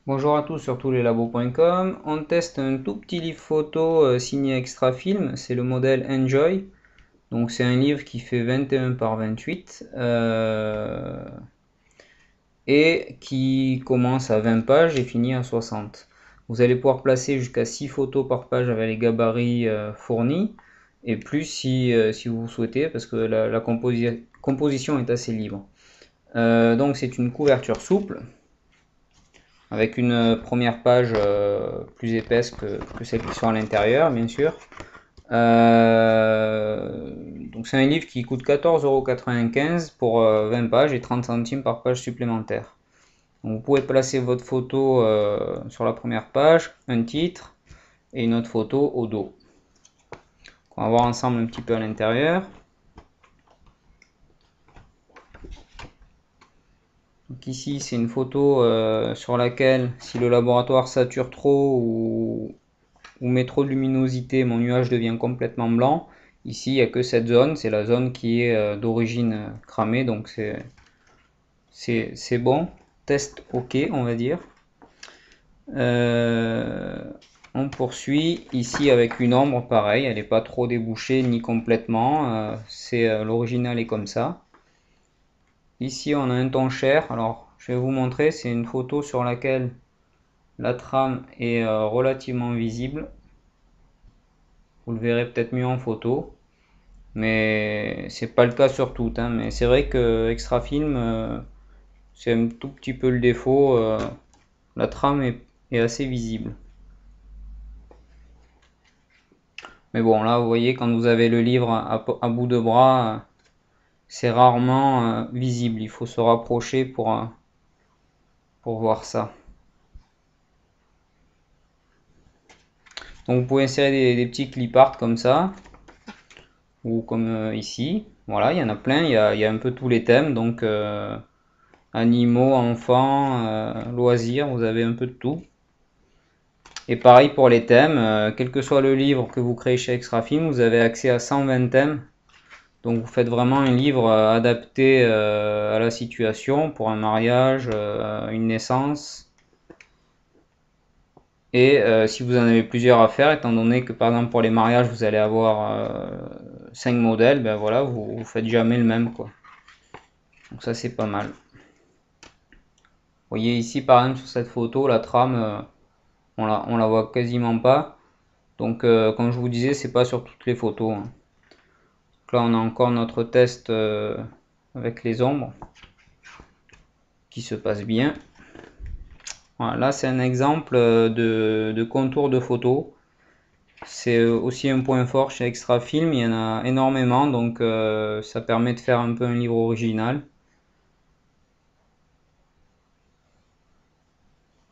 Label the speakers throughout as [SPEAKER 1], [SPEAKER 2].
[SPEAKER 1] Bonjour à tous sur toutleslabos.com. On teste un tout petit livre photo signé Extrafilm, c'est le modèle Enjoy. Donc c'est un livre qui fait 21 par 28 et qui commence à 20 pages et finit à 60. Vous allez pouvoir placer jusqu'à 6 photos par page avec les gabarits fournis et plus si vous souhaitez parce que la composition est assez libre. Donc c'est une couverture souple avec une première page plus épaisse que celles qui sont à l'intérieur, bien sûr. Donc c'est un livre qui coûte 14,95 € pour 20 pages et 30 centimes par page supplémentaire. Donc vous pouvez placer votre photo sur la première page, un titre et une autre photo au dos. On va voir ensemble un petit peu à l'intérieur. Donc ici c'est une photo sur laquelle si le laboratoire sature trop ou met trop de luminosité, mon nuage devient complètement blanc. Ici, il n'y a que cette zone, c'est la zone qui est d'origine cramée, donc c'est bon. Test OK, on va dire. On poursuit ici avec une ombre, pareil, elle n'est pas trop débouchée ni complètement. L'original est comme ça. Ici, on a un ton cher. Alors, je vais vous montrer, c'est une photo sur laquelle la trame est relativement visible. Vous le verrez peut-être mieux en photo, mais c'est pas le cas sur toutes, hein. Mais c'est vrai que Extrafilm, c'est un tout petit peu le défaut. La trame est assez visible. Mais bon, là, vous voyez, quand vous avez le livre à bout de bras, c'est rarement visible. Il faut se rapprocher pour voir ça. Donc vous pouvez insérer des petits clip art comme ça, ou comme ici. Voilà, il y en a plein, il y a un peu tous les thèmes, donc animaux, enfants, loisirs, vous avez un peu de tout. Et pareil pour les thèmes, quel que soit le livre que vous créez chez Extrafilm, vous avez accès à 120 thèmes. Donc vous faites vraiment un livre adapté à la situation pour un mariage, une naissance. Et si vous en avez plusieurs à faire, étant donné que par exemple pour les mariages vous allez avoir 5 modèles, ben voilà, vous faites jamais le même quoi. Donc ça c'est pas mal. Vous voyez ici par exemple sur cette photo, la trame, on la voit quasiment pas. Donc comme je vous disais, c'est pas sur toutes les photos, hein. Donc là on a encore notre test avec les ombres qui se passe bien. Voilà, là c'est un exemple de contour de photo. C'est aussi un point fort chez Extrafilm, il y en a énormément, donc ça permet de faire un peu un livre original.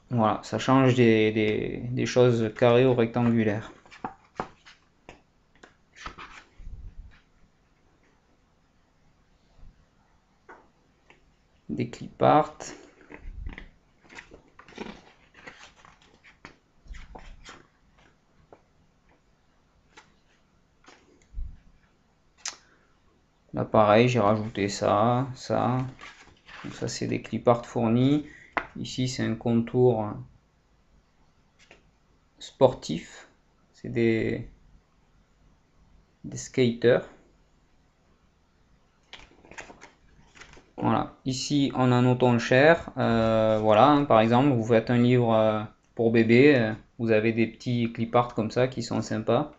[SPEAKER 1] Voilà, ça change des choses carrées ou rectangulaires. Des clip art. Là pareil, j'ai rajouté ça. Donc ça c'est des clip art fournis. Ici c'est un contour sportif. C'est des skaters. Voilà, ici on a nos tons chers. Voilà, hein, par exemple, vous faites un livre pour bébé, vous avez des petits clip art comme ça qui sont sympas.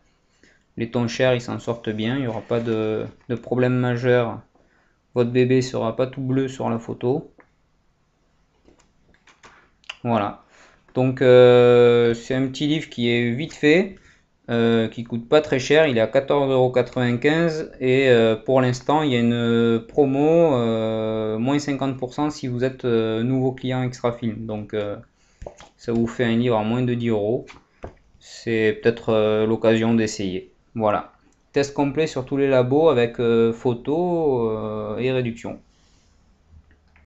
[SPEAKER 1] Les tons chers, ils s'en sortent bien, il n'y aura pas de problème majeur. Votre bébé sera pas tout bleu sur la photo. Voilà. Donc c'est un petit livre qui est vite fait, qui coûte pas très cher, il est à 14,95 € et pour l'instant il y a une promo moins 50% si vous êtes nouveau client Extrafilm. Donc ça vous fait un livre à moins de 10 €. C'est peut-être l'occasion d'essayer. Voilà. Test complet sur tous les labos avec photos et réduction.